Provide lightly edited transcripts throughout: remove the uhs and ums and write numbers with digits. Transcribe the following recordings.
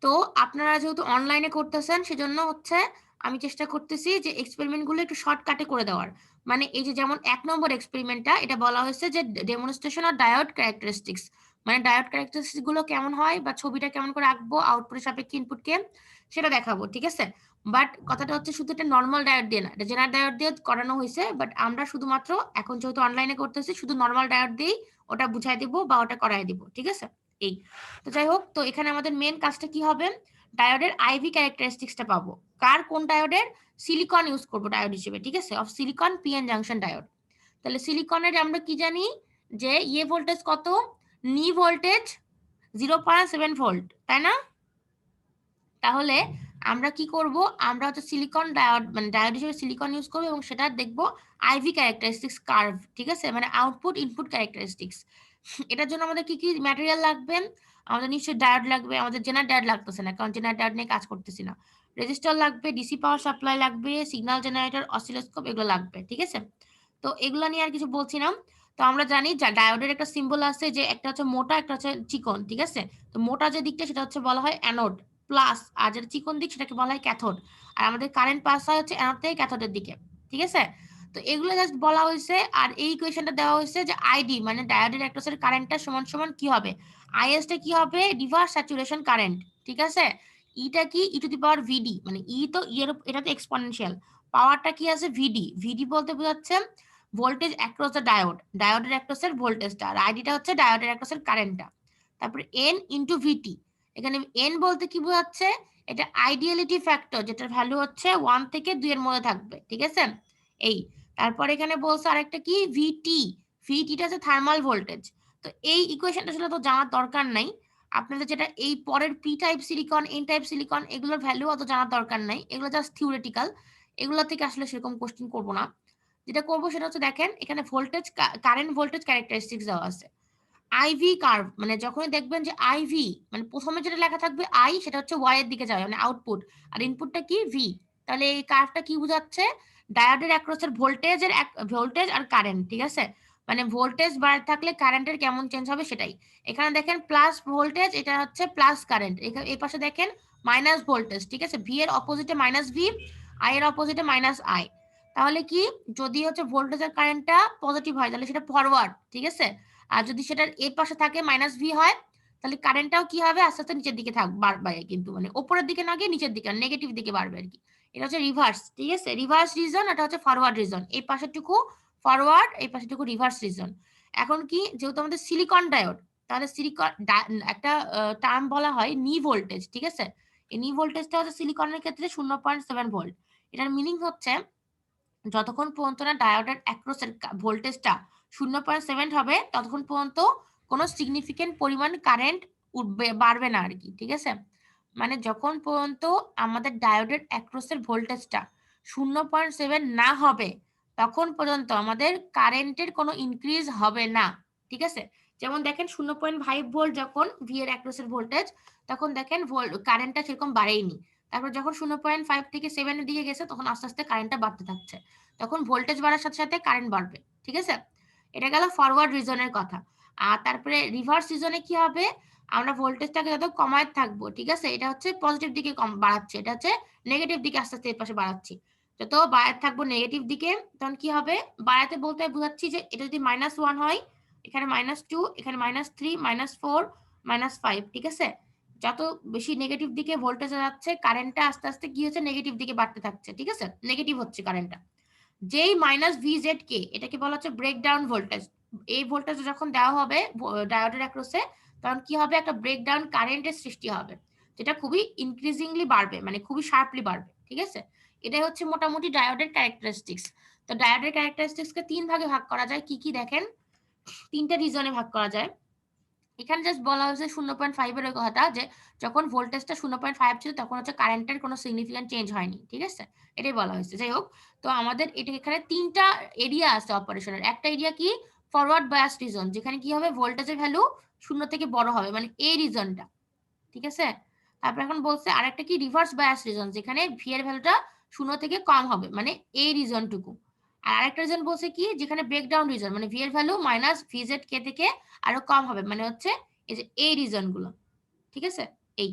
তো আপনারা যেহেতু অনলাইনে করতেছেন সেজন্য হচ্ছে আমি চেষ্টা করতেছি যে এক্সপেরিমেন্টগুলো একটু শর্টকাটে করে দেওয়ার। মানে এই যে যেমন ১ নম্বর এক্সপেরিমেন্টটা এটা বলা হয়েছে যে ডেমনস্ট্রেশন অফ ডায়োড ক্যারেক্টারিস্টিক্স। মানে ডায়োড ক্যারেক্টারিস্টিক্স গুলো কেমন হয় বা ছবিটা কেমন করে আঁকবো আউটপুটের সাপেক্ষে ইনপুটকে সেটা দেখাবো। ঠিক আছে? বাট কথাটা হচ্ছে শুধু এটা নরমাল ডায়োড দিয়ে না, এটা জেনারেল ডায়োড দিয়ে করানো হয়েছে। বাট আমরা শুধুমাত্র এখন যেহেতু অনলাইনে করতেছি শুধু নরমাল ডায়োড দিয়েই ওটা বুঝাই দিব বা ওটা করাই দিব। ঠিক আছে? এই তো যাই হোক, তো এখানে আমাদের মেন কাজটা কি হবে, ডায়োডের আইভি ক্যারেক্টারিস্টিক্সটা পাবো। কার কোন ডায়োডের, সিলিকন ইউজ করবো ডায়োড হিসেবে। ঠিক আছে, of silicon PN junction diode. তাহলে সিলিকনের আমরা কি জানি যে ইয়ে ভোল্টেজ কত, নি ভোল্টেজ 0.7 ভোল্ট, তাই না? তাহলে আমরা কি করব, আমরা হচ্ছে সিলিকন ডায়োড মানে ডায়োড হিসেবে সিলিকন ইউজ করবো এবং সেটা দেখবো আইভি ক্যারেক্টারিস্টিক্স কার্ভ। ঠিক আছে, মানে আউটপুট ইনপুট ক্যারেক্টারিস্টিক্স। এটার জন্য আমাদের কি কি ম্যাটেরিয়াল লাগবে, আমাদের নিশ্চয়ই ডায়োড লাগবে, আমাদের জেনারেল ডায়োড লাগতেছে না কারণ জেনারেল ডায়োড নিয়ে কাজ করতেছি না। রেজিস্টার লাগবে, ডিসি পাওয়ার সাপ্লাই লাগবে, সিগন্যাল জেনারেটর, অসিলোস্কোপ এগুলো লাগবে। ঠিক আছে, তো এগুলো নিয়ে আর কিছু বলছি না। তো আমরা জানি যে ডায়োডের একটা সিম্বল আছে যে একটা হচ্ছে মোটা একটা হচ্ছে চিকন। ঠিক আছে, তো মোটা যে দিকটা সেটা হচ্ছে বলা হয় অ্যানোড প্লাস, আর যেটা চিকন দিক সেটাকে বলা হয় ক্যাথোড। আর আমাদের কারেন্ট পাস হয় হচ্ছে অ্যানোড থেকে ক্যাথোডের দিকে। ঠিক আছে, তো এগুলো জাস্ট বলা হয়েছে। আর এই ইকুয়েশনটা দেওয়া হয়েছে যে আইডি মানে ডায়োডের অ্যাক্রসের কারেন্টটা সমান সমান কি হবে, আইএসটা কি হবে, রিভার্স স্যাচুরেশন কারেন্ট। ঠিক আছে, ইটা কি ই টু দি পাওয়ার ভিডি, মানে ই তো এটা তো এক্সপোনেনশিয়াল, পাওয়ারটা কি আছে ভিডি। ভিডি বলতে বোঝাচ্ছে ভোল্টেজ অ্যাক্রস দ্য ডায়োড, ডায়োডের অ্যাক্রসের ভোল্টেজটা, আর আইডিটা হচ্ছে ডায়োডের অ্যাক্রসের কারেন্টটা। তারপরে এন ইন্টু ভিটি, এখানে এন বলতে কি বোঝাচ্ছে, এটা আইডিয়ালিটি ফ্যাক্টর যেটার ভ্যালু হচ্ছে 1 থেকে 2 এর মধ্যে থাকবে। ঠিক আছে, এই তারপর এখানে বলছে আরেকটা কি ভিটি, ভিটিটা হচ্ছে থার্মাল ভোল্টেজ। তো এই ইকুয়েশনটা আসলে তো জানার দরকার নাই আপনাদের, যেটা এই পরের P type silicon N type silicon এগুলোর ভ্যালু অত জানার দরকার নাই, এগুলো জাস্ট থিওরিটিক্যাল, এগুলো থেকে আসলে সেরকম কোশ্চেন করবো না। যেটা করবো সেটা হচ্ছে দেখেন এখানে ভোল্টেজ কারেন্ট ভোল্টেজ ক্যারেক্টারিস্টিক্স দেওয়া আছে, আইভি কার্ভ মানে যখনই দেখবেন যে আইভি মানে প্রথমে যেটা লেখা থাকবে আই সেটা হচ্ছে ওয়াই এর দিকে যাবে মানে আউটপুট, আর ইনপুটটা কি ভি। তাহলে এই কার্ভটা কি বোঝাচ্ছে, ডায়োডের অ্যাক্রসের ভোল্টেজের ভোল্টেজ আর কারেন্ট। ঠিক আছে, মানে ভোল্টেজ বাড়তে থাকলে কারেন্টের কেমন চেঞ্জ হবে সেটাই। এখানে দেখেন প্লাস ভোল্টেজ, এটা হচ্ছে প্লাস কারেন্ট, এখানে এই পাশে দেখেন মাইনাস ভোল্টেজ। ঠিক আছে, ভি এর অপোজিটে মাইনাস ভি, আই এর অপোজিটে মাইনাস আই। তাহলে কি, যদি হচ্ছে ভোল্টেজ আর কারেন্টটা পজিটিভ হয় তাহলে সেটা ফরওয়ার্ড। ঠিক আছে, আর যদি সেটার এর পাশে থাকে মাইনাস ভি হয় তাহলে কারেন্টটাও কি হবে, আস্তে আস্তে নিচের দিকে বাড়বে, কিন্তু মানে উপরের দিকে না গিয়ে নিচের দিকে নেগেটিভ দিকে বাড়বে আর কি। এটা হচ্ছে রিভার্স। ঠিক আছে, রিভার্স রিজন, এটা হচ্ছে ফরওয়ার্ড রিজন, এই পাশেরটুকু ফরওয়ার্ড এই পাশেরটুকু রিভার্স রিজন। এখন কি, যেহেতু আমাদের সিলিকন ডায়োড, তাহলে সিলিকন একটা টার্ম বলা হয় নি ভোল্টেজ। ঠিক আছে, এই নি ভোল্টেজটা হচ্ছে সিলিকনের ক্ষেত্রে 0.7 ভোল্ট। এটার মিনিং হচ্ছে যতক্ষণ পর্যন্ত না ডায়োডের অ্যাক্রসের ভোল্টেজটা 0.7 হবে ততক্ষণ পর্যন্ত কোনো সিগনিফিকেন্ট পরিমাণ কারেন্ট উঠবে, বাড়বে না আর কি। ঠিক আছে, মানে যখন পর্যন্ত আমাদের ডায়োডের অ্যাক্রসের ভোল্টেজটা 0.7 না হবে তখন পর্যন্ত আমাদের কারেন্টের কোনো ইনক্রিজ হবে না। ঠিক আছে, যেমন দেখেন 0.5 ভোল্ট যখন ভি এর অ্যাক্রসের ভোল্টেজ, তখন দেখেন কারেন্টটা সেরকম বাড়েইনি। তারপর যখন 0.5 থেকে 7 এর দিকে গেছে তখন আস্তে আস্তে কারেন্টটা বাড়তে থাকছে, তখন ভোল্টেজ বাড়ার সাথে সাথে কারেন্ট বাড়বে। ঠিক আছে, এটা গেল ফরওয়ার্ড রিজনের কথা। আর তারপরে রিভার্স রিজনে কি হবে, আমরা ভোল্টেজটাকে যত কমায় থাকবো, ঠিক আছে, এটা হচ্ছে পজিটিভ দিকে কম বাড়াচ্ছে, এটা হচ্ছে নেগেটিভ দিকে আস্তে আস্তে এর পাশে বাড়াচ্ছি। যত বাড়াতে থাকবো নেগেটিভ দিকে তখন কি হবে, বাড়াতে বলতে বোঝাচ্ছি যে এটা যদি -1 হয়, এখানে -2, এখানে -3, -4, -5। ঠিক আছে, যত বেশি নেগেটিভ দিকে ভোল্টেজ যাচ্ছে কারেন্টটা আস্তে আস্তে কি হচ্ছে, নেগেটিভ দিকে বাড়তে থাকছে। ঠিক আছে, নেগেটিভ হচ্ছে কারেন্টটা। যেই -VZ কে এটাকে বলা হচ্ছে ব্রেকডাউন ভোল্টেজ। এই ভোল্টেজ যখন দেওয়া হবে ডায়োডের অ্যাক্রসে তখন কি হবে, একটা ব্রেকডাউন কারেন্টের সৃষ্টি হবে, যেটা খুবই ইনক্রিজিংলি বাড়বে, মানে খুবই শার্পলি বাড়বে। ঠিক আছে, এটাই হচ্ছে মোটামুটি ডায়োডের ক্যারেক্টারিস্টিক্স। তো ডায়োডের ক্যারেক্টারিস্টিক্সকে 3 ভাগে ভাগ করা যায়, কি কি দেখেন, 3টা রিজনে ভাগ করা যায়। এখানে জাস্ট বলা হয়েছে 0.5 এর ওই কথাটা, যে যখন ভোল্টেজটা 0.5 ছিল তখন হচ্ছে কারেন্টের কোনো সিগনিফিকেন্ট চেঞ্জ হয়নি। ঠিক আছে, এটাই বলা হয়েছে। যাই হোক, তো আমাদের এটা এখানে 3টা এরিয়া আছে অপারেশনের। একটা এরিয়া কি, ফরওয়ার্ড বায়াস রিজন, যেখানে কি হবে ভোল্টেজের ভ্যালু 0 থেকে বড় হবে, মানে এই রিজনটা। ঠিক আছে, তারপর এখন বলছে আরেকটা কি, রিভার্স বায়াস রিজন, যেখানে ভি এর ভ্যালুটা 0 থেকে কম হবে, মানে এই রিজনটুকু। আর আরেকটা রিজন বলছে কি, যেখানে ব্রেকডাউন রিজন, মানে ভি এর ভ্যালু -VZ কে থেকে আরো কম হবে, মানে হচ্ছে এই যে এই রিজন গুলো। ঠিক আছে, এই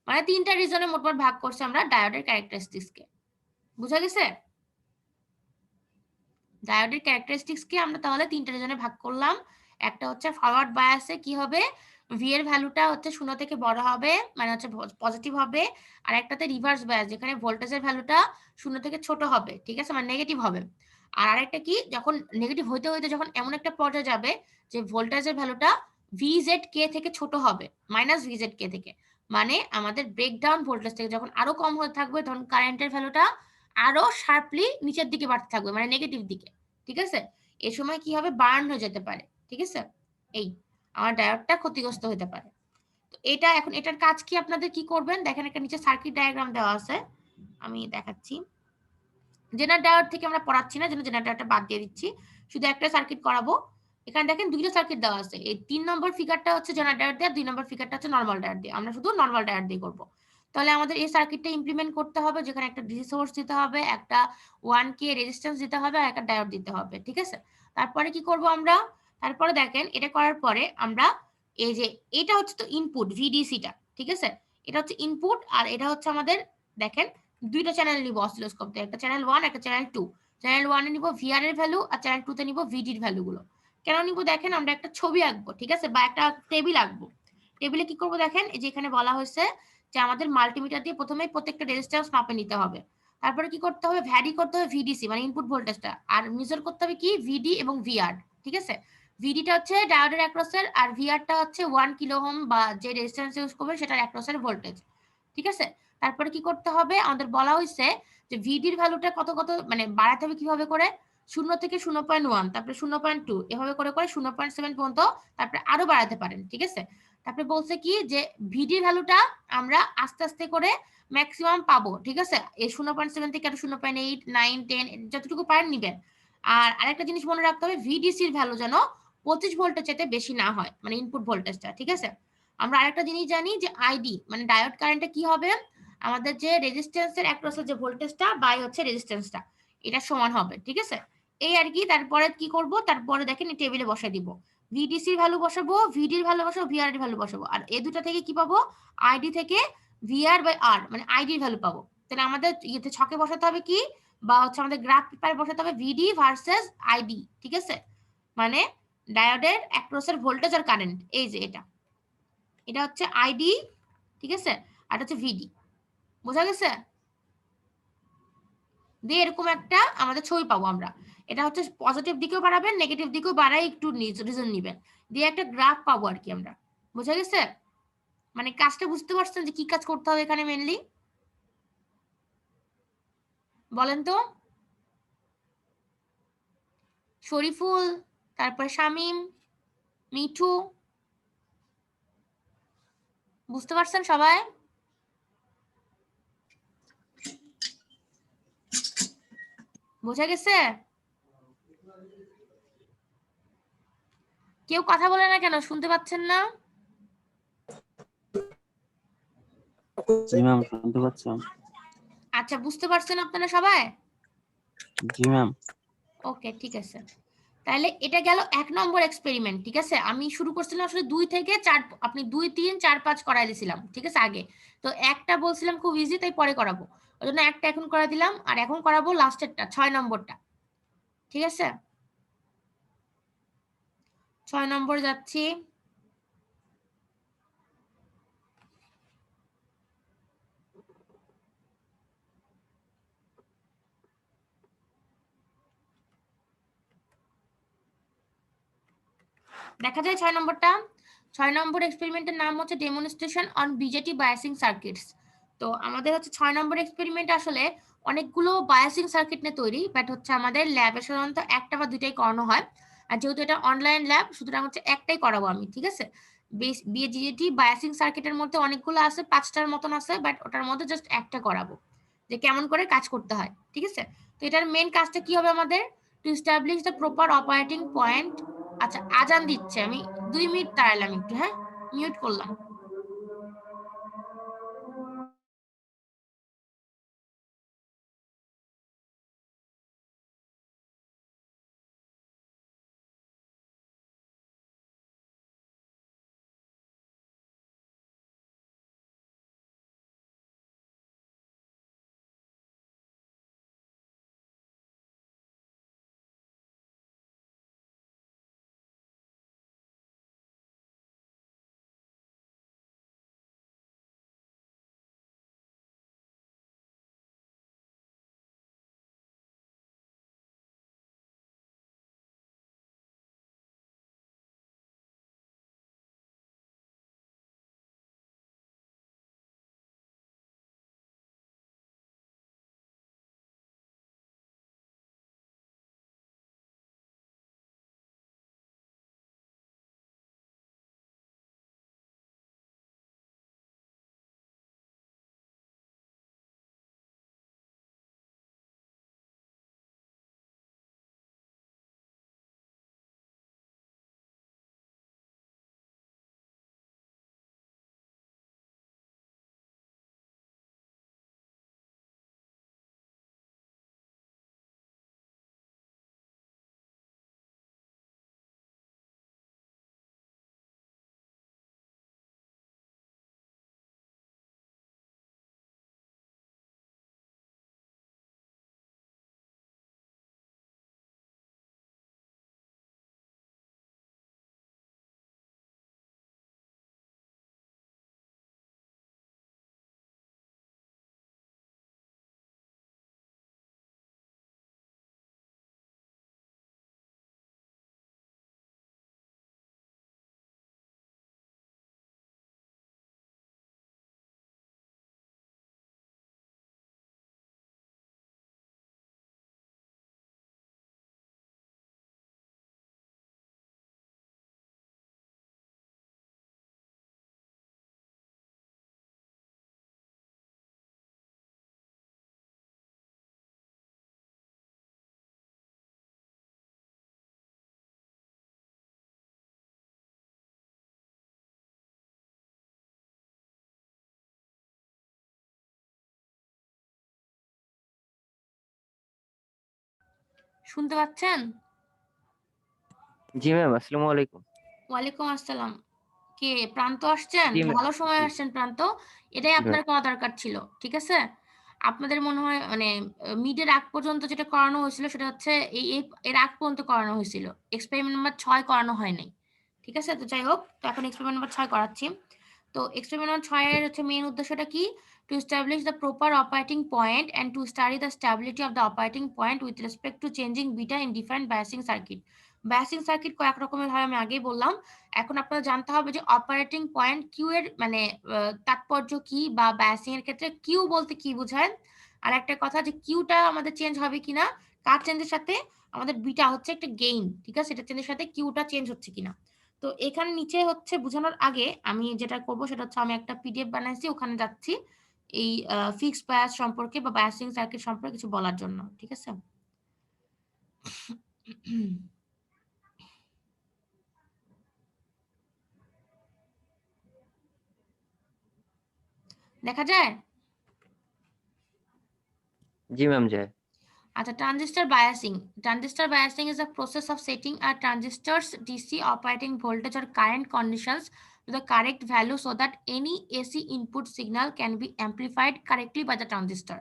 মানে 3টা রিজনে মোটমাট ভাগ করছে আমরা ডায়োডের ক্যারেক্টারিস্টিক্সকে। বুঝা গেছে? ডায়োডের ক্যারেক্টারিস্টিক্সকে আমরা তাহলে 3টা রিজনে ভাগ করলাম। একটা হচ্ছে ফরওয়ার্ড বায়াসে কি হবে, ভি এর ভ্যালুটা হচ্ছে 0 থেকে বড় হবে, মানে হচ্ছে পজিটিভ হবে। আর একটাতে রিভার্স বায়াস, যেখানে ভোল্টেজের ভ্যালুটা 0 থেকে ছোট হবে, ঠিক আছে, মানে নেগেটিভ হবে। আর আরেকটা কি, যখন নেগেটিভ হইতে হইতে যখন এমন একটা পর্যায়ে যাবে যে ভোল্টেজের ভ্যালুটা ভিজেড কে থেকে ছোট হবে, মাইনাস ভিজেড কে থেকে, মানে আমাদের ব্রেকডাউন ভোল্টেজ থেকে যখন আরো কম হতে থাকবে তখন কারেন্টের ভ্যালুটা আরো শার্পলি নিচের দিকে বাড়তে থাকবে, মানে নেগেটিভ দিকে, ঠিক আছে। এই সময় কি হবে, বার্ন হয়ে যেতে পারে, ঠিক আছে। এই আমার ডায়োডটা ক্ষতিগ্রস্ত হতে পারে। তো এটা এখন এটার কাজ কি, আপনাদের কি করবেন দেখেন, একটা নিচে সার্কিট ডায়াগ্রাম দেওয়া আছে, আমি দেখাচ্ছি। জেনারেল ডায়োড থেকে আমরা পড়াচ্ছি না, জেনারেল ডায়োডটা বাদ দিয়ে দিচ্ছি, শুধু একটা সার্কিট করাবো। এখানে দেখেন দুইটা সার্কিট দেওয়া আছে, এই 3 নম্বর ফিগারটা হচ্ছে জেনারেল ডায়োড দিয়ে, 2 নম্বর ফিগারটা হচ্ছে নরমাল ডায়োড দিয়ে। আমরা শুধু নরমাল ডায়োড দিয়ে করব। তাহলে আমাদের এই সার্কিটটা ইমপ্লিমেন্ট করতে হবে, যেখানে একটা ডিসি সোর্স দিতে হবে, একটা 1K রেজিস্ট্যান্স দিতে হবে, আর একটা ডায়োড দিতে হবে, ঠিক আছে। তারপরে কি করব আমরা, তারপরে দেখেন এটা করার পরে আমরা এই যে এটা হচ্ছে তো ইনপুট ভিডিসিটা, ঠিক আছে, এটা হচ্ছে ইনপুট, আর এটা হচ্ছে আমাদের, দেখেন দুইটা চ্যানেল নিব অসিলোস্কোপ থেকে, একটা চ্যানেল 1 একটা চ্যানেল 2। চ্যানেল 1 এ নিব ভিআর এর ভ্যালু, আর চ্যানেল 2 তে নিব ভিডির ভ্যালুগুলো। কেন নিব দেখেন, আমরা একটা ছবি আঁকবো, ঠিক আছে, বা একটা টেবিল আঁকবো। টেবিলে কি করব দেখেন, এই যে এখানে বলা হয়েছে যে আমাদের মাল্টিমিটার দিয়ে প্রথমেই প্রত্যেকটা রেজিস্ট্যান্স মাপে নিতে হবে। তারপরে কি করতে হবে, ভ্যারি করতে হবে ভিডিসি মানে ইনপুট ভোল্টেজটা, আর মেজার করতে হবে কি ভিডি এবং ভিআর, ঠিক আছে। ভিডিটা হচ্ছে ডায়োডের অ্যাক্রসের, আর ভিআরটা হচ্ছে 1 কিলো ওহম বা যে রেজিস্ট্যান্স ইউজ করবে সেটার অ্যাক্রসের ভোল্টেজ, ঠিক আছে। তারপরে কি করতে হবে, আমাদের বলা হয়েছে যে ভিডির ভ্যালুটা কত কত মানে বাড়াতে হবে কিভাবে করে, 0 থেকে 0.1, তারপরে 0.2, এভাবে করে করে 0.7 পর্যন্ত তারপরে আরো বাড়াতে পারেন, ঠিক আছে। তারপরে বলছে কি যে ভিডির ভ্যালুটা আমরা আস্তে আস্তে করে ম্যাক্সিমাম পাবো, ঠিক আছে, এই 0.7 থেকে আরো 0.8 9 10 যতটুকু পারেন নিবেন। আর আরেকটা জিনিস মনে রাখতে হবে, ভিডিসির ভ্যালু যেন 25 ভোল্টের চাইতে বেশি না হয়, মানে ইনপুট ভোল্টেজটা, ঠিক আছে। আমরা আরেকটা জিনিস জানি যে আইডি মানে ডায়োড কারেন্টটা কি হবে, আমাদের যে রেজিস্ট্যান্সের অ্যাক্রসের যে ভোল্টেজটা বাই হচ্ছে রেজিস্ট্যান্সটা, এটা সমান হবে, ঠিক আছে। এই আর কি। তারপরে কি করব, তারপরে দেখেন এই টেবিলে বসাই দিব, ভিডিসির ভ্যালু বসাবো, ভিডির ভ্যালু বসাবো, ভিআর এর ভ্যালু বসাবো, আর এই দুটো থেকে কি পাবো, আইডি থেকে ভিআর বাই আর মানে আইডির ভ্যালু পাবো। তাহলে আমাদের ইয়েতে ছকে বসাতে হবে কি, বা হচ্ছে আমাদের গ্রাফ পেপারে বসাতে হবে ভিডি ভার্সেস আইডি, ঠিক আছে, মানে ডায়োডের অ্যাক্রসের ভোল্টেজ আর কারেন্ট, এই যে এটা, এটা হচ্ছে আইডি, ঠিক আছে, আর এটা হচ্ছে ভিডি। বোঝা গেছে? দিয়ে এরকম একটা আমাদের ছবি পাবো আমরা। এটা হচ্ছে পজিটিভ দিকেও বাড়াবেন, নেগেটিভ দিকেও বাড়াই একটু রিজন নিবেন, দিয়ে একটা গ্রাফ পাবো আর কি আমরা। বোঝা গেছে? মানে কাজটা বুঝতে পারছেন যে কি কাজ করতে হবে এখানে মেনলি, বলেন তো? শরীফুল, তারপর শামীম, মিঠু, বুঝতে পারছেন সবাই? বোঝা গেছে? কেউ কথা বলে না কেন, শুনতে পাচ্ছেন না? জি ম্যাম, শুনতে পাচ্ছেন? আচ্ছা, বুঝতে পারছেন আপনারা সবাই? জি ম্যাম। ওকে, ঠিক আছে। তাহলে এটা গেল 1 নম্বর এক্সপেরিমেন্ট, ঠিক আছে। আমি শুরু করছিলাম আসলে 2 থেকে 4, আপনি 2 3 4 5 করাই দিয়েছিলাম, ঠিক আছে আগে। তো একটা বলছিলাম খুব ইজি, তাই পরে করাবো, ওই জন্য একটা এখন করা দিলাম, আর এখন করাবো লাস্টেরটা 6 নম্বরটা, ঠিক আছে। 6 নম্বর যাচ্ছি। দেখা যায় 6 নম্বরটা। 6 নম্বর এক্সপেরিমেন্টের নাম হচ্ছে demonstration on BJD biasing circuits. তো আমাদের হচ্ছে 6 নম্বর এক্সপেরিমেন্ট আসলে অনেকগুলো বায়াসিং সার্কিট নিয়ে তৈরি, বাট হচ্ছে আমাদের ল্যাবে সাধারণত একটা বা দুইটাই করানো হয়। আর যেহেতু এটা অনলাইন ল্যাব, সুতরাং হচ্ছে একটাই করাবো আমি, ঠিক আছে। বিজেটি বায়াসিং সার্কিটের মধ্যে অনেকগুলো আছে, 5টার মতন আছে, বাট ওটার মধ্যে জাস্ট একটা করাবো যে কেমন করে কাজ করতে হয়, ঠিক আছে। তো এটার মেন কাজটা কি হবে আমাদের, to establish the proper operating point. আচ্ছা, আজান দিচ্ছে, আমি 2 মিনিট দাঁড়ালাম একটু, হ্যাঁ, মিউট করলাম। শুনতে পাচ্ছেন? জি ম্যাম, আসসালামু আলাইকুম। ওয়ালাইকুম আসসালাম। কে প্রান্ত আসছেন? জি ম্যাম। ভালো সময় জি, আসছেন প্রান্ত। এটাই জি ম্যাম। আপনার করা দরকার ছিল। ঠিক আছে? আপনাদের মনে হয় মানে মিড-এর আগ পর্যন্ত যেটা করানো হয়েছিল সেটা হচ্ছে এর আগ পর্যন্ত করানো হয়েছিল। এক্সপেরিমেন্ট নাম্বার ৬ করানো হয় নাই। ঠিক আছে? তো যাই হোক, তো এখন এক্সপেরিমেন্ট নাম্বার ৬ করাচ্ছি। তো এক্সপেরিমেন্ট নাম্বার ৬ এর হচ্ছে মেইন উদ্দেশ্যটা কি? To establish the proper operating point and to study the stability of the operating point with respect to changing beta in different biasing circuit. biasing circuit কয়েক রকমের হয় আমি আগেই বললাম। এখন আপনাদের জানতে হবে যে অপারেটিং পয়েন্ট কিউ এর মানে তাৎপর্য কি বা বায়াসিং এর ক্ষেত্রে কিউ বলতে কি বোঝায়? আর একটা কথা যে কিউটা আমাদের চেঞ্জ হবে কিনা, কার চেঞ্জের সাথে? আমাদের বিটা হচ্ছে একটা গেইন, ঠিক আছে? এটা চেঞ্জের সাথে কিউটা চেঞ্জ হচ্ছে কিনা। তো এখানে নিচে হচ্ছে বোঝানোর আগে আমি যেটা করব সেটা হচ্ছে আমি একটা পিডিএফ বানাইছি, ওখানে যাচ্ছি এই ফিক্সড বায়াস সম্পর্কে বা বায়াসিং সার্কিট সম্পর্কে কিছু বলার জন্য, ঠিক আছে? দেখা যায়? জি ম্যাম, যায়। আচ্ছা, transistor biasing. Transistor biasing is a process of setting a transistor's DC operating voltage or current conditions to the correct value so that any AC input signal can be amplified correctly by the transistor.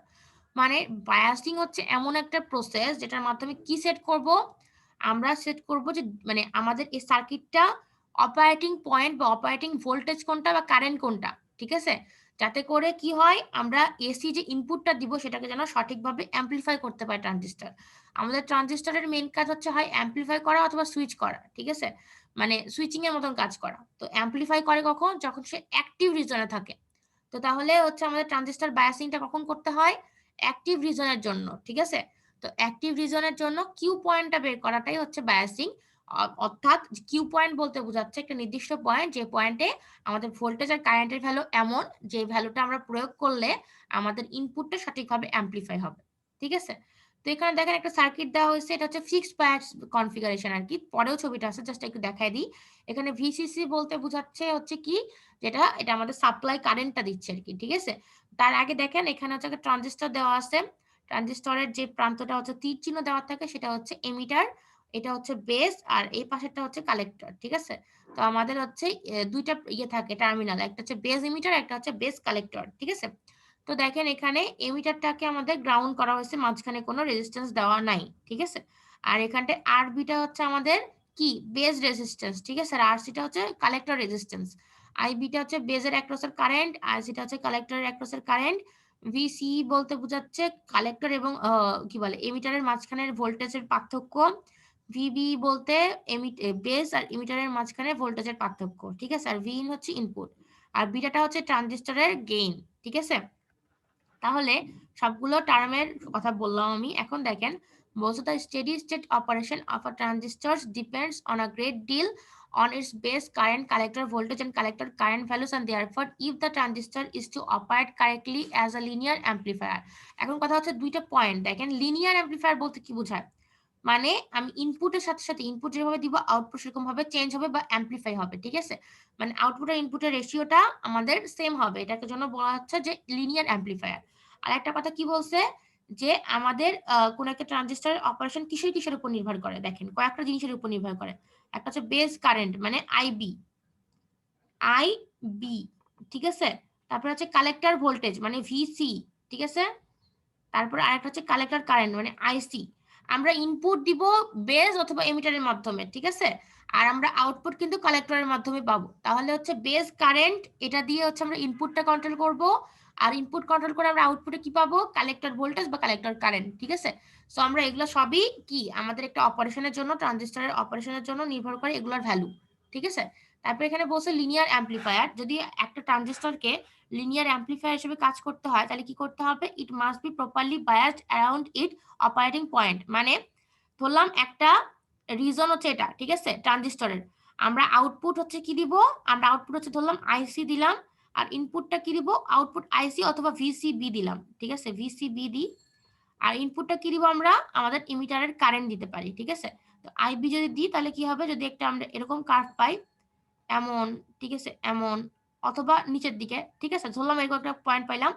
মানে biasing হচ্ছে এমন একটা process যেটার মাধ্যমে কি set করব? আমরা set করব যে মানে আমাদের এই সার্কিটটা অপারেটিং পয়েন্ট বা অপারেটিং ভোল্টেজ কোনটা বা কারেন্ট কোনটা, ঠিক আছে? যাতে করে কি হয়, আমরা এসি যে ইনপুটটা দিব সেটাকে যেন সঠিকভাবে অ্যামপ্লিফাই করতে পারে ট্রানজিস্টর। আমাদের ট্রানজিস্টরের মেইন কাজ হচ্ছে হয় অ্যামপ্লিফাই করা অথবা সুইচ করা, ঠিক আছে? মানে সুইচিং এর মতন কাজ করা। তো অ্যামপ্লিফাই করে কখন? যখন সে অ্যাক্টিভ রিজনে থাকে। তো তাহলে হচ্ছে আমাদের ট্রানজিস্টর বায়াসিংটা কখন করতে হয়? অ্যাক্টিভ রিজনের জন্য, ঠিক আছে? তো অ্যাক্টিভ রিজনের জন্য কিউ পয়েন্টটা বের করাটাই হচ্ছে বায়াসিং। অর্থাৎ কিউ পয়েন্ট বলতে বোঝাচ্ছে একটা নির্দিষ্ট পয়েন্ট, যে পয়েন্টে আমাদের ভোল্টেজ আর কারেন্টের ভ্যালু এমন যে ভ্যালুটা আমরা প্রয়োগ করলে আমাদের ইনপুটটা সঠিকভাবে অ্যামপ্লিফাই হবে, ঠিক আছে? তো এখানে দেখেন একটা সার্কিট দেওয়া হয়েছে, এটা হচ্ছে ফিক্সড বায়াস কনফিগারেশন আর কি। পরেও ছবিটা আছে, জাস্ট একটু দেখাই দিই। এখানে ভিসিসি বলতে বোঝাচ্ছে হচ্ছে কি, যেটা এটা আমাদের সাপ্লাই কারেন্টটা দিচ্ছে আর কি, ঠিক আছে? তার আগে দেখেন এখানে হচ্ছে একটা ট্রানজিস্টর দেওয়া আছে। ট্রানজিস্টরের যে প্রান্তটা হচ্ছে তীর চিহ্ন দেওয়া থাকে সেটা হচ্ছে এমিটার, এটা হচ্ছে বেস, আর এই পাশেরটা হচ্ছে কালেক্টর, ঠিক আছে? তো আমাদের হচ্ছে ২ টা ইয়ে থাকে টার্মিনাল, একটা হচ্ছে বেস এমিটার, একটা হচ্ছে বেস কালেক্টর, ঠিক আছে? তো দেখেন এখানে এমিটারটাকে আমাদের গ্রাউন্ড করা হয়েছে, মাঝখানে কোনো রেজিস্ট্যান্স দেওয়া নাই, ঠিক আছে? আর এখানটায় আরবিটা হচ্ছে আমাদের কি বেস রেজিস্ট্যান্স, ঠিক আছে? আর আরসিটা হচ্ছে কালেক্টর রেজিস্ট্যান্স। আইবিটা হচ্ছে বেজের অ্যাক্রসের কারেন্ট, আরসিটা হচ্ছে কালেক্টরের অ্যাক্রসের কারেন্ট। ভিসি বলতে বোঝাচ্ছে কালেক্টর এবং কি বলে এমিটারের মাঝখানের ভোল্টেজের পার্থক্য। ভিবি বলতে বেস আর এমিটারের মাঝখানে ভোল্টেজের পার্থক্য, ঠিক আছে? আর ভিইন হচ্ছে ইনপুট, আর বিটাটা হচ্ছে ট্রানজিস্টরের গেইন, ঠিক আছে? তাহলে সবগুলো টার্মের কথা বললাম আমি। এখন দেখেন বলছে the steady state operation of a transistor depends on a great deal on its base current, collector voltage and collector current values, and therefore if the transistor is to operate correctly as a linear amplifier. এখন কথা হচ্ছে দুইটা point দেখেন, linear amplifier বলতে কি বোঝায়? মানে আমি ইনপুটের সাথে সাথে ইনপুট যেভাবে দিব আউটপুট সেরকম ভাবে চেঞ্জ হবে বা অ্যামপ্লিফাই হবে, ঠিক আছে? মানে আউটপুট আর ইনপুটের রেশিওটা আমাদের সেম হবে, এটাকে জন্য বলা হচ্ছে যে লিনিয়ার অ্যামপ্লিফায়ার। আরেকটা কথা কি বলছে, যে আমাদের কোন একটা ট্রানজিস্টরের অপারেশন কিসের উপর নির্ভর করে? দেখেন কয়েকটা জিনিসের উপর নির্ভর করে। একটা হচ্ছে বেস কারেন্ট মানে আইবি, আইবি, ঠিক আছে? তারপরে হচ্ছে কালেক্টর ভোল্টেজ মানে ভিসি, ঠিক আছে? তারপরে আরেকটা হচ্ছে কালেক্টর কারেন্ট মানে আইসি। আমরা ইনপুট দিব বেস অথবা এমিটারের মাধ্যমে, ঠিক আছে? আর আমরা আউটপুট কিন্তু কালেক্টরের মাধ্যমে পাবো। তাহলে হচ্ছে বেস কারেন্ট, এটা দিয়ে হচ্ছে আমরা ইনপুটটা কন্ট্রোল করব, আর ইনপুট কন্ট্রোল করে আমরা আউটপুটে কি পাবো? কালেক্টর ভোল্টেজ বা কালেক্টর কারেন্ট, ঠিক আছে? সো আমরা এগুলো সবই কি আমাদের একটা অপারেশনের জন্য, ট্রানজিস্টরের অপারেশনের জন্য নির্ভর করে এগুলোর ভ্যালু, ঠিক আছে? তারপরে এখানে বলছে লিনিয়ার অ্যামপ্লিফায়ার। যদি একটা ট্রানজিস্টরকে লিনিয়ার অ্যামপ্লিফায়ার হিসেবে কাজ করতে হয় তাহলে কি করতে হবে? It must be properly biased around it operating point. মানে ধরলাম একটা রিজন হচ্ছে এটা, ঠিক আছে? ট্রানজিস্টরের আমরা আউটপুট হচ্ছে কি দিব? আমরা আউটপুট হচ্ছে ধরলাম আইসি দিলাম, আর ইনপুটটা কি দিব? আউটপুট আইসি অথবা ভিসিবি দিলাম, ঠিক আছে? ভিসিবি দিই, আর ইনপুটটা কি দিব? আমরা আমাদের ইমিটারের কারেন্ট দিতে পারি, ঠিক আছে? তো আইবি যদি দিই তাহলে কি হবে? যদি একটা আমরা এরকম কার্ভ পাই এমন, ঠিক আছে? এমন অথবা নিচের দিকে, ঠিক আছে? ধরলাম এরকম একটা পয়েন্ট পাইলাম,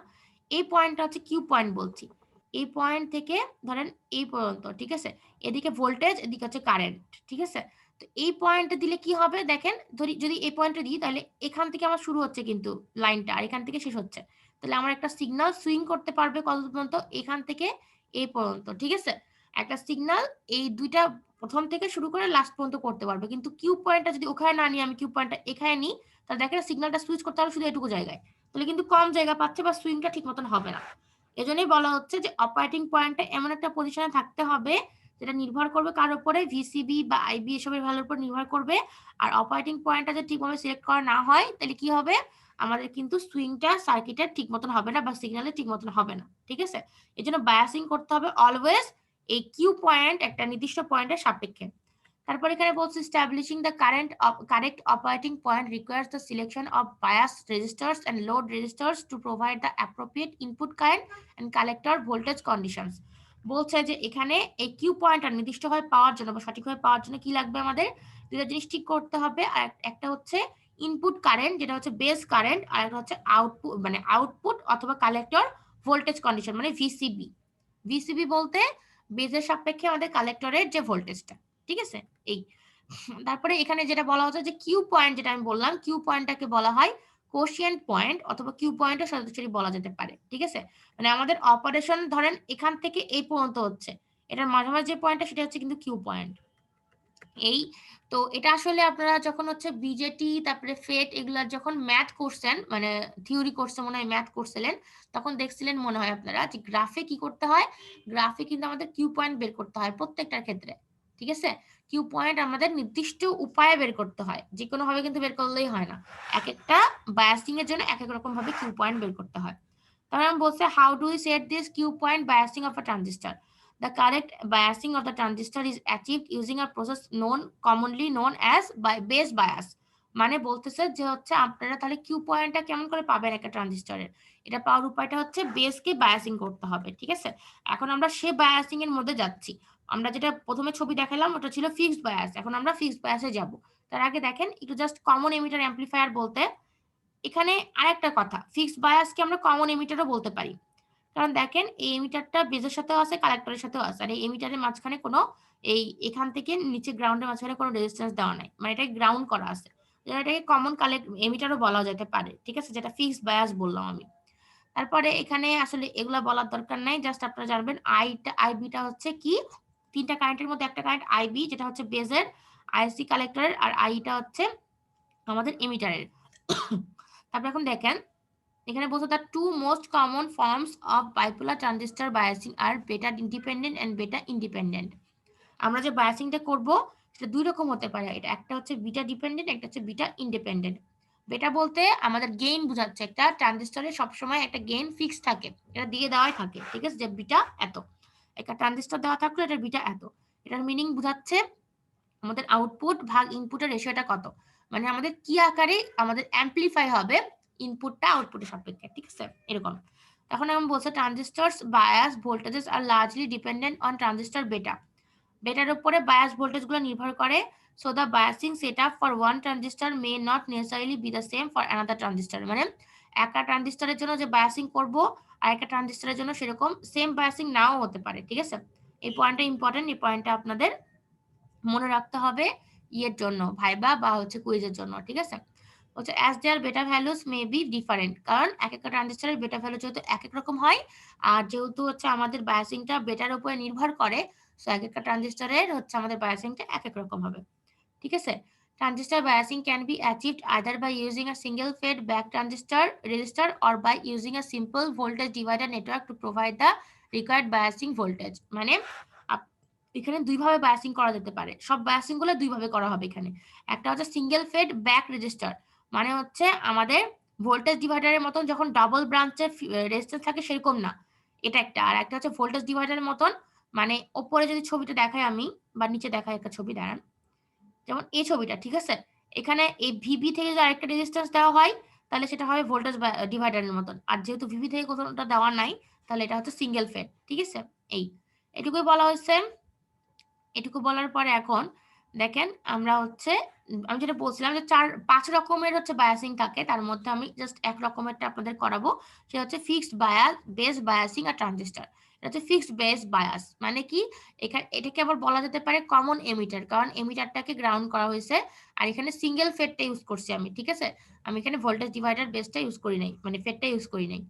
এই পয়েন্টটা হচ্ছে কিউ পয়েন্ট বলছি। এই পয়েন্ট থেকে ধরেন এই পর্যন্ত, ঠিক আছে, এদিকে ভোল্টেজ, এদিকে হচ্ছে কারেন্ট, ঠিক আছে। তো এই পয়েন্টে দিলে কি হবে দেখেন, যদি এই পয়েন্টে দিই তাহলে এখান থেকে আমার শুরু হচ্ছে কিন্তু লাইনটা, আর এখান থেকে শেষ হচ্ছে। তাহলে আমার একটা সিগন্যাল সুইং করতে পারবে কত পর্যন্ত, এখান থেকে এই পর্যন্ত, ঠিক আছে। একটা সিগন্যাল এই দুইটা প্রথম থেকে শুরু করে লাস্ট পর্যন্ত করতে পারবে। কিন্তু কিউ পয়েন্টটা যদি ওখানে না নিই, আমি কিউ পয়েন্টটা এখানে নিই, তাহলে দেখেন সিগন্যালটা সুইচ করতে হবে শুধু এটুকু জায়গায়, তাহলে কিন্তু কম জায়গা পাচ্ছে বা সুইংটা ঠিক মতন হবে না। এজন্যই বলা হচ্ছে যে অপারেটিং পয়েন্টটা এমন একটা পজিশনে থাকতে হবে যেটা নির্ভর করবে কার উপরে, ভিসিবি বা আইবি এসবের ভ্যালুর উপর নির্ভর করবে। আর অপারেটিং পয়েন্টটা যদি ঠিকভাবে সিলেক্ট করা না হয় তাহলে কি হবে, আমাদের কিন্তু সুইংটা সার্কিটের ঠিক মতন হবে না বা সিগন্যালের ঠিক মতন হবে না, ঠিক আছে। এই জন্য বায়াসিং করতে হবে অলওয়েজ এই কিউ পয়েন্ট একটা নির্দিষ্ট পয়েন্টের সাপেক্ষে। তারপর এখানে বলছে establishing the correct operating point requires the selection of bias resistors and load resistors to provide the appropriate input current and collector voltage conditions। বলছে যে এখানে এই কিউ পয়েন্টটা নির্দিষ্টভাবে পাওয়ার জন্য বা সঠিকভাবে পাওয়ার জন্য কি লাগবে, আমাদের দুটো জিনিস ঠিক করতে হবে। আর একটা হচ্ছে ইনপুট কারেন্ট যেটা হচ্ছে বেস কারেন্ট, আর একটা হচ্ছে আউটপুট মানে আউটপুট অথবা কালেক্টর ভোল্টেজ কন্ডিশন মানে ভিসিবি। ভিসিবি বলতে বেজের সাপেক্ষে আমাদের কালেক্টরের যে ভোল্টেজটা, ঠিক আছে। এই তারপরে এখানে যেটা বলা হচ্ছে যে কিউ পয়েন্ট, যেটা আমি বললাম কিউ পয়েন্টটাকে বলা হয় কোশিয়েন্ট পয়েন্ট অথবা কিউ পয়েন্টও সরাসরি বলা যেতে পারে, ঠিক আছে। মানে আমাদের অপারেশন ধরেন এখান থেকে এই পর্যন্ত হচ্ছে, এটার মাঝামাঝি যে পয়েন্টটা সেটা হচ্ছে কিন্তু কিউ পয়েন্ট। এই তো এটা আসলে আপনারা যখন হচ্ছে বিজেটি তারপরে ফেট এগুলার যখন ম্যাথ করছেন, মানে থিওরি কোর্সে মনে হয় ম্যাথ করছিলেন, তখন দেখছিলেন মনে হয় আপনারা যে গ্রাফে কি করতে হয়, গ্রাফে কিন্তু আমাদের কিউ পয়েন্ট বের করতে হয় প্রত্যেকটার ক্ষেত্রে, ঠিক আছে। কিউ পয়েন্ট আমাদের নির্দিষ্ট উপায়ে বের করতে হয়, যে কোনো ভাবে কিন্তু বের করলেই হয় না, এক একটা বায়াসিং এর জন্য এক এক রকম ভাবে কিউ পয়েন্ট বের করতে হয়। তাহলে আমি বলছি how do we set this Q point biasing of a transistor. The correct biasing of the transistor is achieved using a process commonly known as base bias। মানে বলতেছে যে হচ্ছে আপনারা তাহলে কিউ পয়েন্টটা কেমন করে পাবেন একটা ট্রানজিস্টরের, এটা পাওয়ার উপায়টা হচ্ছে বেসকে বায়াসিং করতে হবে, ঠিক আছে। এখন আমরা সে বায়াসিং এর মধ্যে যাচ্ছি। আমরা যেটা প্রথমে ছবি দেখালাম ওটা ছিল ফিক্সড বায়াস, এখন আমরা ফিক্সড বায়াসে যাব। তার আগে দেখেন একটু জাস্ট কমন এমিটার অ্যাম্পলিফায়ার বলতে এখানে আরেকটা কথা, ফিক্সড বায়াসকে আমরা কমন এমিটারও বলতে পারি। কারণ দেখেন এই এমিটারটা বেজের সাথেও আছে, কালেক্টরের সাথেও আছে, আর এই এমিটারের মাঝখানে কোনো এখান থেকে নিচে গ্রাউন্ডের মাঝখানে কোনো রেজিস্ট্যান্স দেওয়া নাই, মানে এটা গ্রাউন্ড করা আছে, এটাকে কমন এমিটারও বলা যেতে পারে, ঠিক আছে, যেটা ফিক্সড বায়াস বললাম আমি। তারপরে এখানে আসলে এগুলা বলার দরকার নাই, জাস্ট আপনারা জানবেন আইবিটা হচ্ছে কি, তিনটা কারেন্টের মধ্যে একটা কারেন্ট আইবি যেটা হচ্ছে বেজের, আইসি কালেক্টরের, আর আইটা হচ্ছে আমাদের এমিটারের। তারপর এখন দেখেন এখানে বলছে the two most common forms of bipolar transistor biasing are beta independent and বেটা ইন্ডিপেন্ডেন্ট। আমরা যে বায়াসিংটা করব সেটা দুই রকম হতে পারে, এটা একটা হচ্ছে বিটা ডিপেন্ডেন্ট, একটা হচ্ছে বিটা ইন্ডিপেন্ডেন্ট। বেটা বলতে আমাদের গেইন বোঝাচ্ছে, একটা ট্রানজিস্টরে সবসময় একটা গেইন ফিক্স থাকে, এটা দিয়ে দেওয়াই থাকে, ঠিক আছে, যে বিটা এত, একটা ট্রানজিস্টর দেওয়া থাকলে এটা বিটা এত, এটার মিনিং বোঝাচ্ছে আমাদের আউটপুট ভাগ ইনপুটের রেশিওটা কত, মানে আমাদের কি আকারে আমাদের অ্যাম্পলিফাই হবে ইনপুটটা আউটপুটের সাপেক্ষে, ঠিক আছে, এরকম। এখন আমি বলছি transistors bias voltages are largely dependent on transistor beta. বেটার উপরে বায়াস ভোল্টেজগুলো নির্ভর করে। So the biasing setup for one transistor may not necessarily be the same for another transistor. মানে একটা ট্রানজিস্টরের জন্য যে বায়াসিং করব আর একটা ট্রানজিস্টরের জন্য সেরকম সেম বায়াসিং নাও হতে পারে, ঠিক আছে। এই পয়েন্টটা ইম্পর্টেন্ট, এই পয়েন্টটা আপনাদের মনে রাখতে হবে ইয়ের জন্য, ভাইবা বা হচ্ছে কুইজের জন্য, ঠিক আছে। হচ্ছে অ্যাজ দেয়ার বেটা ভ্যালুস মে বি ডিফারেন্ট, কারণ এক একটা ট্রানজিস্টরের বেটা ভ্যালু যেহেতু এক এক রকম হয়, আর যেহেতু হচ্ছে আমাদের বায়াসিংটা বেটার উপরে নির্ভর করে, সো এক একটা ট্রানজিস্টরের হচ্ছে আমাদের বায়াসিংটা এক এক রকম হবে, ঠিক আছে। Transistor biasing can be achieved either by using a single fed back transistor resistor or by using a simple voltage divider network to provide the required biasing voltage। মানে এখানে দুইভাবে বায়াসিং করা যেতে পারে, সব বায়াসিং গুলো দুইভাবে করা হবে এখানে। একটা হচ্ছে সিঙ্গেল ফেড ব্যাক রেজিস্টার, মানে হচ্ছে আমাদের ভোল্টেজ ডিভাইডারের মতন যখন ডাবল ব্রাঞ্চের রেজিস্ট্যান্স থাকে সেরকম না, এটা একটা। আর একটা হচ্ছে ভোল্টেজ ডিভাইডারের মতন, মানে ওপরে যদি ছবিটা দেখাই আমি বা নিচে দেখাই একটা ছবি, দাঁড়ান, যেমন এই ছবিটা, ঠিক আছে, এখানে এই ভিবি থেকে যদি আরেকটা রেজিস্ট্যান্স দেওয়া হয় তাহলে সেটা হবে ভোল্টেজ ডিভাইডারের মতন, আর যেহেতু ভিবি থেকে কোথাওটা দেওয়া নাই তাহলে এটা হচ্ছে সিঙ্গেল ফেড, ঠিক আছে। এটুকুই বলা হয়েছে। এটুকু বলার পরে এখন দেখেন আমরা হচ্ছে আমি যেটা বলছিলাম যে 4-5 রকমের হচ্ছে বায়াসিং থাকে, তার মধ্যে আমি জাস্ট এক রকমেরটা আপনাদের করাবো, সেটা হচ্ছে ফিক্সড বায়াস, বেস বায়াসিং আর ট্রানজিস্টর। এটা হচ্ছে ফিক্সড বেস বায়াস। মানে কি, এটাকে আবার বলা যেতে পারে কমন এমিটার, কারণ এমিটারটাকে গ্রাউন্ড করা হয়েছে আর এখানে সিঙ্গেল ফেডটা ইউজ করছি আমি, ঠিক আছে। আমি এখানে ভোল্টেজ ডিভাইডার বেসটা ইউজ করি নাই, মানে ফেডটা ইউজ করি নাই।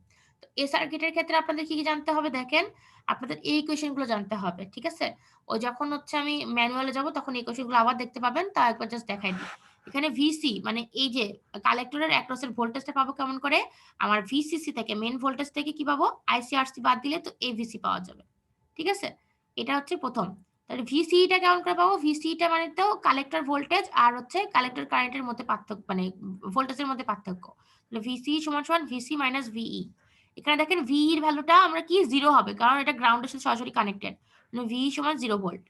তো এই সার্কিটের ক্ষেত্রে আপনাদের কি কি জানতে হবে দেখেন, আপনাদের এই ইকুয়েশনগুলো জানতে হবে, ঠিক আছে। ওই যখন হচ্ছে আমি ম্যানুয়ালে যাব তখন এই ইকুয়েশনগুলো আবার দেখতে পাবেন, তা একবার জাস্ট দেখাই দিই। এখানে ভিসি মানে এই যে কালেক্টরের অ্যাক্রসের ভোল্টেজটা পাবো কেমন করে, আমার ভিসিসি থেকে মেন ভোল্টেজ থেকে কি পাবো, আইসিআরসি বাদ দিলে তো এভিসি পাওয়া যাবে, ঠিক আছে। এটা হচ্ছে প্রথম। তাহলে ভিসিটা কেমন করে পাবো, ভিসিটা মানে তো কালেক্টর ভোল্টেজ আর হচ্ছে কালেক্টর কারেন্টের মধ্যে পার্থক্য, মানে ভোল্টেজের মধ্যে পার্থক্য। তাহলে ভিসি সমান সমান ভিসি মাইনাস ভিই। এখানে দেখেন ভি এর ভ্যালুটা আমরা কি 0 হবে, কারণ এটা গ্রাউন্ডের সাথে সরাসরি কানেক্টেড, মানে ভি সমান 0 ভোল্ট।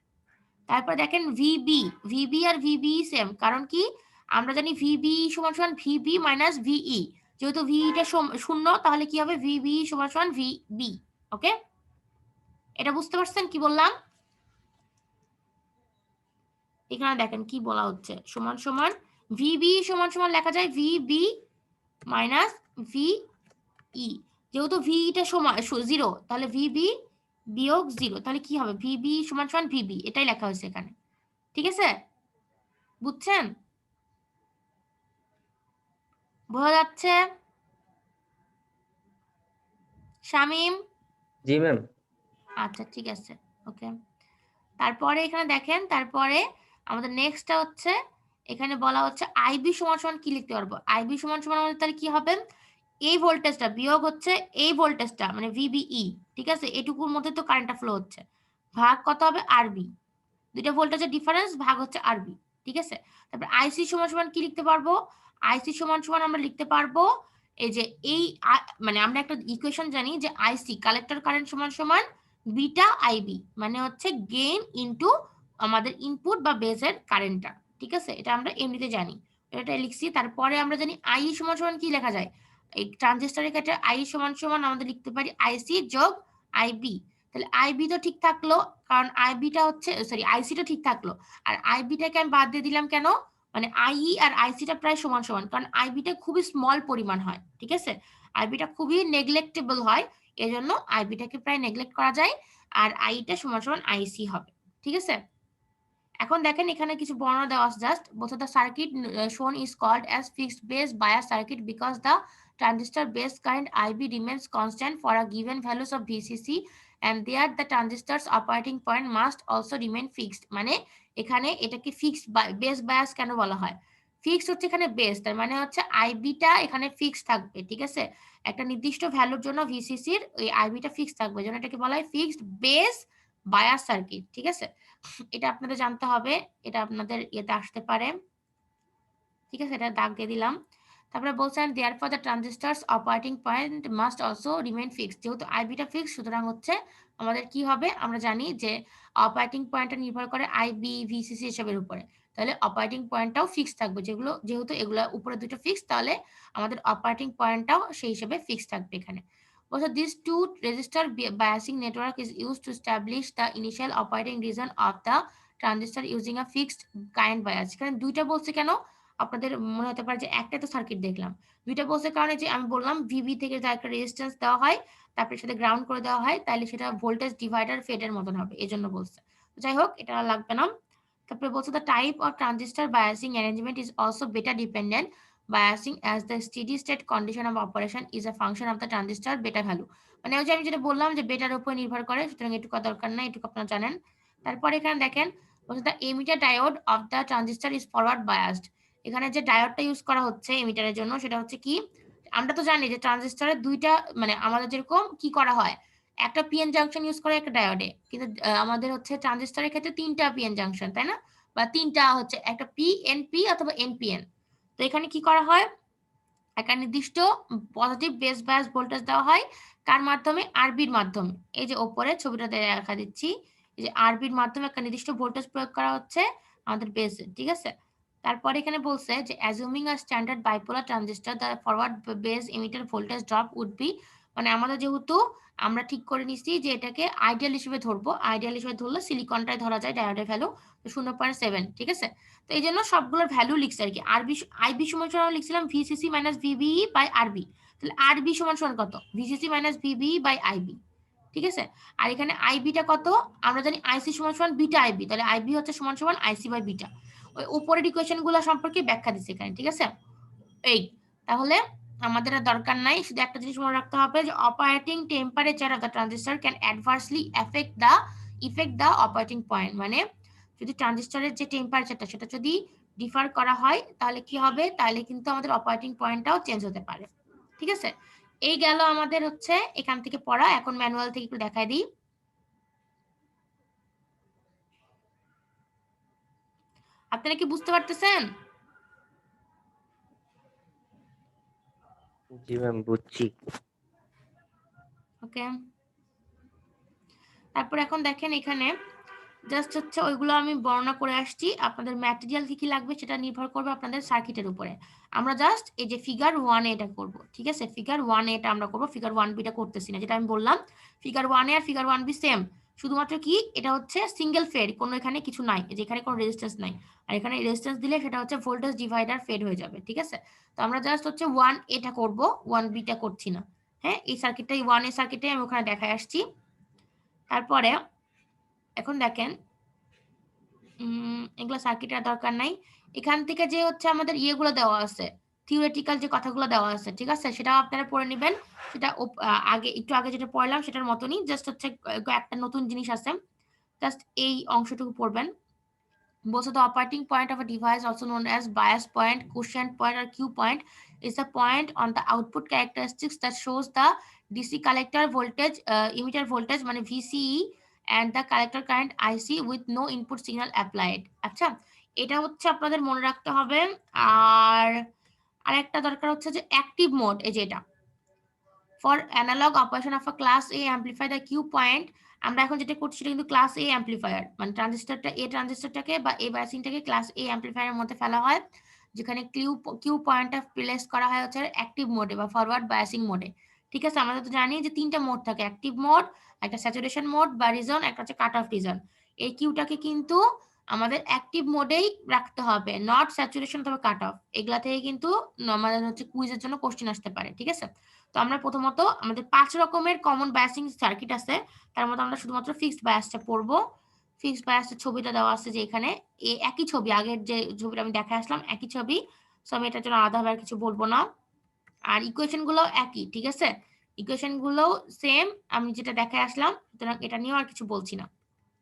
তারপর দেখেন ভিবি, ভিবি আর ভিবি সেম, কারণ কি আমরা জানি ভিবি সমান সমান ভিবি মাইনাস ভিই, যেহেতু ভিটা শূন্য তাহলে কি হবে, ভিবি সমান সমান ভিবি। ওকে, এটা বুঝতে পারছেন কি বললাম। এখানে দেখেন কি বলা হচ্ছে, সমান সমান ভিবি সমান সমান লেখা যায় ভিবি মাইনাস ভিই, যেহেতু ভিটা সমান 0 তাহলে ভিবি বিয়োগ 0, তাহলে কি হবে, ভিবি সমান সমান ভিবি, এটাই লেখা হয়েছে এখানে, ঠিক আছে। বুঝছেন, বোঝা যাচ্ছে শামিম? জি ম্যাম। আচ্ছা ঠিক আছে, ওকে। তারপরে এখানে দেখেন, তারপরে আমাদের নেক্সটটা হচ্ছে, এখানে বলা হচ্ছে আইবি সমান সমান কি লিখতে পারবো, আইবি সমান সমান আমাদের তাহলে কি হবে, এই ভোল্টেজটা বিয়োগ হচ্ছে এই ভোল্টেজটা মানে ভিবিই, ঠিক আছে, এটুকুর মধ্যে তো কারেন্টটা ফ্লো হচ্ছে, ভাগ কত হবে আরবি, দুইটা ভোল্টেজের ডিফারেন্স ভাগ হচ্ছে আরবি, ঠিক আছে। তারপর আইসি সমান সমান কি লিখতে পারবো, আইসি সমান সমান আমরা লিখতে পারবো এই যে এই মানে আমরা একটা ইকুয়েশন জানি যে আইসি কালেক্টর কারেন্ট সমান সমান বিটা আইবি, মানে হচ্ছে গেইন ইনটু আমাদের ইনপুট বা বেজের কারেন্টটা, ঠিক আছে, এটা আমরা এমনিতে জানি, এটা লিখছি। তারপরে আমরা জানি আই সমান সমান কি লেখা যায়, এই ট্রানজিস্টরের ক্ষেত্রে আই সমান সমান আমাদের লিখতে পারি আইসি যোগ আইবি। তাহলে আইবি তো ঠিক থাকলো, কারণ আইবিটা হচ্ছে সরি আইসিটা ঠিক থাকলো, আর আইবিটাকে আমি বাদ দিয়ে দিলাম কেন, মানে আইই আর আইসিটা প্রায় সমান সমান, কারণ আইবিটা খুবই স্মল পরিমাণ হয়, ঠিক আছে, আইবিটা খুবই নেগলেক্টেবল হয়, এজন্য আইবিটাকে প্রায় নেগলেক্ট করা যায়, আর আইটা সমান সমান আইসি হবে, ঠিক আছে। এখন দেখেন এখানে কিছু বর্ণনা দেওয়া আছে, just both of the circuit shown is called as fixed base bias circuit because the transistor base current IB remains constant for a given values of VCC and there the transistor's operating point must also remain fixed, মানে এখানে এটাকে fixed base bias কেন বলা হয়, fixed হচ্ছে এখানে base, তার মানে হচ্ছে আইবিটা এখানে ফিক্সড থাকবে, ঠিক আছে, একটা নির্দিষ্ট ভ্যালুর জন্য ভিসিসির ওই আইবিটা ফিক্সড থাকবে, জন্য এটাকে বলা হয় ফিক্সড বেস বায়াস সার্কিট, ঠিক আছে। এটা আপনাদের জানতে হবে, এটা আপনাদের ইয়েতে আসতে পারে, ঠিক আছে, এটা দাগ দিয়ে দিলাম। তারপরে বলছেন therefore the transistor's operating point must also remain fixed, যেহেতু আইবিটা ফিক্সড সুতরাং হচ্ছে আমাদের কি হবে, আমরা জানি যে অপারেটিং পয়েন্টটা নির্ভর করে আইবি ভিসিসি এসবের উপরে, তাহলে অপারেটিং পয়েন্টটাও ফিক্সড থাকবে, যেগুলো যেহেতু এগুলো উপরে দুটো ফিক্সড তাহলে আমাদের অপারেটিং পয়েন্টটাও সেই হিসেবে ফিক্সড থাকবে এখানে। Also, this two resistor biasing network is used to establish the initial operating region of the transistor using a fixed current bias। এখানে দুইটা বলছে কেন, আপনাদের মনে হতে পারে যে একটাই তো সার্কিট দেখলাম, দুইটা বলছে কারণে যে আমি বললাম ভিবি থেকে যা একটা রেজিস্ট্যান্স দেওয়া হয় তারপরে সাথে গ্রাউন্ড করে দেওয়া হয়, তাহলে সেটা ভোল্টেজ ডিভাইডার ফেডের মতন হবে, এজন্য বলছে। যাই হোক এটা লাগবে না। তারপরে বলছে the type of transistor biasing arrangement is also beta dependent biasing as the steady state condition of operation is a function of the transistor beta value, মানে ওই যে আমি যেটা বললাম যে বেটার উপর নির্ভর করে, সুতরাং এটুকু দরকার না, এটুকু আপনারা জানেন। তারপরে এখানে দেখেন বলছে the emitter diode of the transistor is forward biased, এখানে যে ডায়োডটা ইউজ করা হচ্ছে এমিটারের জন্য সেটা হচ্ছে কি, আমরা তো জানি যে ট্রানজিস্টরের দুইটা মানে আমাদের যেরকম কি করা হয়, একটা পিএন জাংশন ইউজ করে একটা ডায়োডে, কিন্তু আমাদের হচ্ছে ট্রানজিস্টরের ক্ষেত্রে তিনটা পিএন জাংশন, তাই না, বা তিনটা হচ্ছে একটা পিএনপি অথবা এনপিএন। তো এখানে কি করা হয়, একটা নির্দিষ্ট পজিটিভ বেস বায়াস ভোল্টেজ দেওয়া হয় কার মাধ্যমে, আরবির মাধ্যমে, এই যে ওপরে ছবিটা দেখা দিচ্ছি, এই যে আরবির মাধ্যমে একটা নির্দিষ্ট ভোল্টেজ প্রয়োগ করা হচ্ছে আমাদের বেসে, ঠিক আছে। তারপরে এখানে বলছে যে assuming a standard bipolar transistor the forward base emitter voltage drop would be, মানে আমাদের যেহেতু আমরা ঠিক করে নিচ্ছি যে এটাকে আইডিয়াল হিসেবে ধরবো, আইডিয়াল হিসেবে ধরলে সিলিকনটাই ধরা যায় ডায়োডের ভ্যালু 0.7, ঠিক আছে। তো এই জন্য সবগুলোর ভ্যালু লিখছি আর কি, আইবি সমান সমান লিখছিলাম VCC minus VBE by RB, তাহলে আরবি সমান সমান কত, VCC minus VBE by IB, ঠিক আছে। আর এখানে আইবিটা কত, আমরা জানি আইসি সমান সমান বিটা আইবি, তাহলে আইবি হচ্ছে সমান সমান আইসি বাই বিটা। ওই উপরের ইকুয়েশন গুলো সম্পর্কে ব্যাখ্যা দিচ্ছে এখানে, ঠিক আছে। এই তাহলে আমাদের আর দরকার নাই, শুধু একটা জিনিস মনে রাখতে হবে যে operating temperature of the transistor can adversely effect the operating point, মানে যদি ট্রানজিস্টরের যে টেম্পারেচারটা সেটা যদি ডিফার করা হয় তাহলে কি হবে, তাহলে কিন্তু আমাদের অপারেটিং পয়েন্টটাও চেঞ্জ হতে পারে, ঠিক আছে। এই গেল আমাদের হচ্ছে এখান থেকে পড়া। এখন ম্যানুয়াল থেকে একটু দেখাই দিই। আপনারা কি বুঝতে পারতেছেন? জি ম্যাম, বুঝছি। ওকে, তারপর এখন দেখেন এখানে জাস্ট হচ্ছে ওইগুলো আমি বর্ণনা করে আসছি। আপনাদের ম্যাটেরিয়াল কি কি লাগবে সেটা নির্ভর করবে আপনাদের সার্কিটের উপরে। আমরা জাস্ট এই যে ফিগার 1 এটা করব, ঠিক আছে। ফিগার 1 এটা আমরা করব, ফিগার 1 বিটা করতেছি না, যেটা আমি বললাম ফিগার 1 আর ফিগার 1 বি সেম, শুধুমাত্র কি এটা হচ্ছে সিঙ্গেল ফেড, কোনো এখানে কিছু নাই, যেখানে কোনো রেজিস্ট্যান্স নাই। আর এখানে রেজিস্ট্যান্স দিলে সেটা হচ্ছে ভোল্টেজ ডিভাইডার ফেড হয়ে যাবে, ঠিক আছে। তো আমরা জাস্ট হচ্ছে 1 এটা করব, 1 বিটা করছি না। হ্যাঁ, এই সার্কিটটাই 1 এর সার্কিটটাই আমি ওখানে দেখায় আসছি। তারপরে এখন দেখেন এগুলো সার্কিটের দরকার নাই। এখান থেকে যে হচ্ছে আমাদের ইয়েগুলো দেওয়া আছে, থিওরিটিক্যাল যে কথাগুলো দেওয়া আছে, ঠিক আছে, সেটাও আপনারা পড়ে নেবেন। সেটা আগে একটু আগে যেটা পড়লাম সেটার মতনই, জাস্ট হচ্ছে একটা নতুন জিনিস আছে, জাস্ট এই অংশটুকু পড়বেন। Both of the operating point of a device, also known as bias point, quotient point, or Q point, is a point on the output characteristics that shows the DC collector voltage, emitter voltage, মানে VCE, and the collector current IC with no input signal applied. আচ্ছা, এটা হচ্ছে আপনাদের মনে রাখতে হবে। আর আরেকটা দরকার হচ্ছে যে অ্যাক্টিভ মোড, এই যে এটা for analogue operation of a class A amplify the Q point. আমরা এখন যেটা করছি সেটা কিন্তু ক্লাস এ অ্যাম্পলিফায়ার, মানে ট্রানজিস্টরটাকে বা এ বায়াসিংটাকে ক্লাস এ অ্যাম্পলিফায়ারের মধ্যে ফেলা হয়, যেখানে কিউ পয়েন্টটা প্লেস করা হয় হচ্ছে অ্যাক্টিভ মোডে বা ফরওয়ার্ড বায়াসিং মোডে, ঠিক আছে। আমরা তো জানি যে তিনটা মোড থাকে, অ্যাক্টিভ মোড, একটা স্যাচুরেশন মোড বা রিজন, একটা হচ্ছে কাট অফ রিজন। এই কিউটাকে কিন্তু আমাদের অ্যাক্টিভ মোডেই রাখতে হবে, নট স্যাচুরেশন অথবা কাট অফ। এগুলা থেকে কিন্তু আমাদের হচ্ছে কুইজের জন্য কোশ্চেন আসতে পারে, ঠিক আছে। তো আমরা প্রথমত আমাদের 5 রকমের কমন বায়াসিং সার্কিট আছে, তার মধ্যে আমরা শুধুমাত্র ফিক্সড বায়াসটা পড়বো। ফিক্সড বায়াসের ছবিটা দেওয়া আছে যে এখানে, একই ছবি, আগের যে ছবিটা আমি দেখে আসলাম একই ছবি, সো আমি এটার জন্য আলাদাভাবে আর কিছু বলবো না। আর ইকুয়েশন গুলো একই, ঠিক আছে, ইকুয়েশন গুলো সেম, আমি যেটা দেখে আসলাম, সুতরাং এটা নিয়েও আর কিছু বলছি না,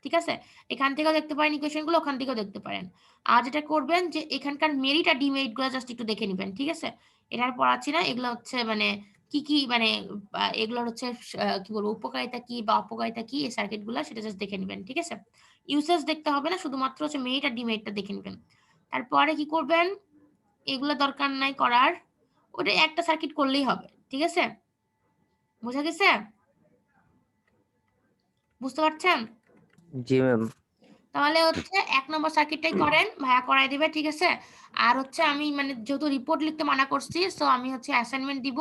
ঠিক আছে। এখান থেকেও দেখতে পারেন ইকুয়েশন গুলো, ওখান থেকেও দেখতে পারেন। আর যেটা করবেন যে এখানকার মেরিট আর ডিমেরিট গুলো জাস্ট একটু দেখে নেবেন, ঠিক আছে। এটা আর পড়াচ্ছি না, এগুলো হচ্ছে মানে কি কি মানে এগুলোর হচ্ছে কি বলবো উপকারিতা কি বা অপকারিতা কি এই সার্কিট গুলো, সেটা জাস্ট দেখে নেবেন, ঠিক আছে। ইউসেজ দেখতে হবে না, শুধুমাত্র হচ্ছে মেরিট আর ডিমেরিটটা দেখে নেবেন। তারপরে কি করবেন, এগুলো দরকার নাই করার, ওটা একটা সার্কিট করলেই হবে, ঠিক আছে। বোঝা গেছে? বুঝতে পারছেন? জি ম্যাম। তাহলে হচ্ছে 1 নম্বর সার্কিটটাই করেন, ভাইয়া করাই দিবে, ঠিক আছে। আর হচ্ছে আমি মানে যেহেতু রিপোর্ট লিখতে মানা করছি, সো আমি হচ্ছে অ্যাসাইনমেন্ট দিব,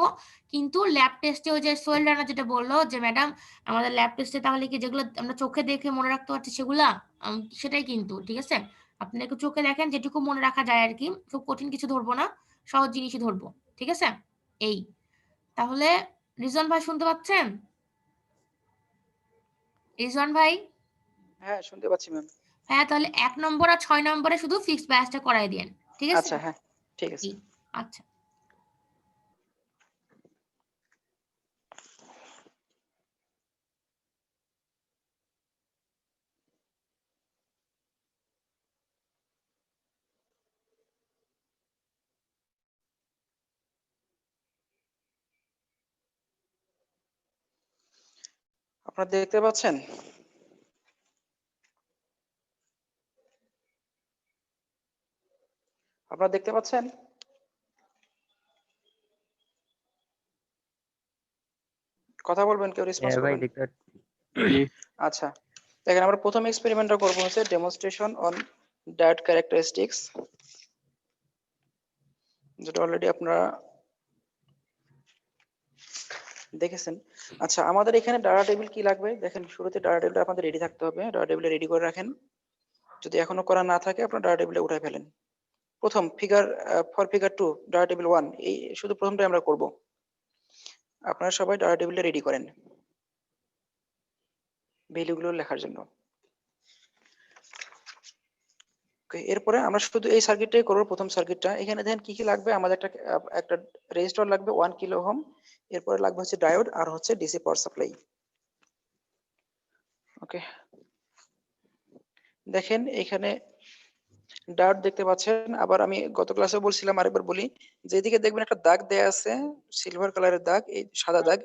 কিন্তু ল্যাব টেস্টে ওই যে সোহেল রানা যেটা বললো যে ম্যাডাম আমাদের ল্যাব টেস্টে তাহলে কি যেগুলো আমরা চোখে দেখে মনে রাখতে পারছি সেগুলা, সেটাই কিন্তু, ঠিক আছে। আপনি একটু চোখে দেখেন, যেটুকু মনে রাখা যায় আর কি, খুব কঠিন কিছু ধরবো না, সহজ জিনিসই ধরবো, ঠিক আছে। এই তাহলে রিজন ভাই শুনতে পাচ্ছেন? রিজন ভাই? হ্যাঁ, শুনতে পাচ্ছি ম্যাম। হ্যাঁ, তাহলে 1 নম্বর আর 6 নম্বরে শুধু ফিক্সড বায়াসটা করাই দেন, ঠিক আছে। আচ্ছা, হ্যাঁ, ঠিক আছে। আচ্ছা, আপনারা দেখতে পাচ্ছেন? আপনারা দেখতে পাচ্ছেন? কথা বলবেন, কেউ রেসপন্স হ্যাঁ ভাই, করবেন? দেখতে পাচ্ছি। আচ্ছা, দেখেন আমরা প্রথম এক্সপেরিমেন্টটা করব হচ্ছে ডেমনস্ট্রেশন অন ডায়োড ক্যারেক্টারিস্টিক্স, যেটা অলরেডি আপনারা দেখেছেন। আচ্ছা, আমাদের এখানে ডাটা টেবিল কি লাগবে দেখেন, শুরুতে ডাটা টেবিলটা আপনাদের রেডি থাকতে হবে, ডাটা টেবিলে রেডি করে রাখেন। যদি এখনো করা না থাকে আপনারা ডাটা টেবিলে উঠায় ফেলেন। প্রথম figure for figure 2 data table 1, এই শুধু প্রথমটাই আমরা করব। আপনারা সবাই ডাটা টেবিলটা রেডি করেন। ভ্যালুগুলো লেখার জন্য। ওকে, এরপরে আমরা শুধু এই সার্কিটটাই করবো, প্রথম সার্কিটটা। এখানে দেখেন কি কি লাগবে আমাদের, একটা রেজিস্টর লাগবে 1 কিলো ওহম, এরপরে লাগবে হচ্ছে ডায়োড আর হচ্ছে ডিসি পাওয়ার সাপ্লাই। ওকে, দেখেন এখানে ডায়োড দেখতে পাচ্ছেন। আবার আমি গত ক্লাসে বলছিলাম, আরেকবার বলি, যেদিকে দেখবেন একটা দাগ দেয়া আছে সিলভার কালারের দাগ, এই সাদা দাগ,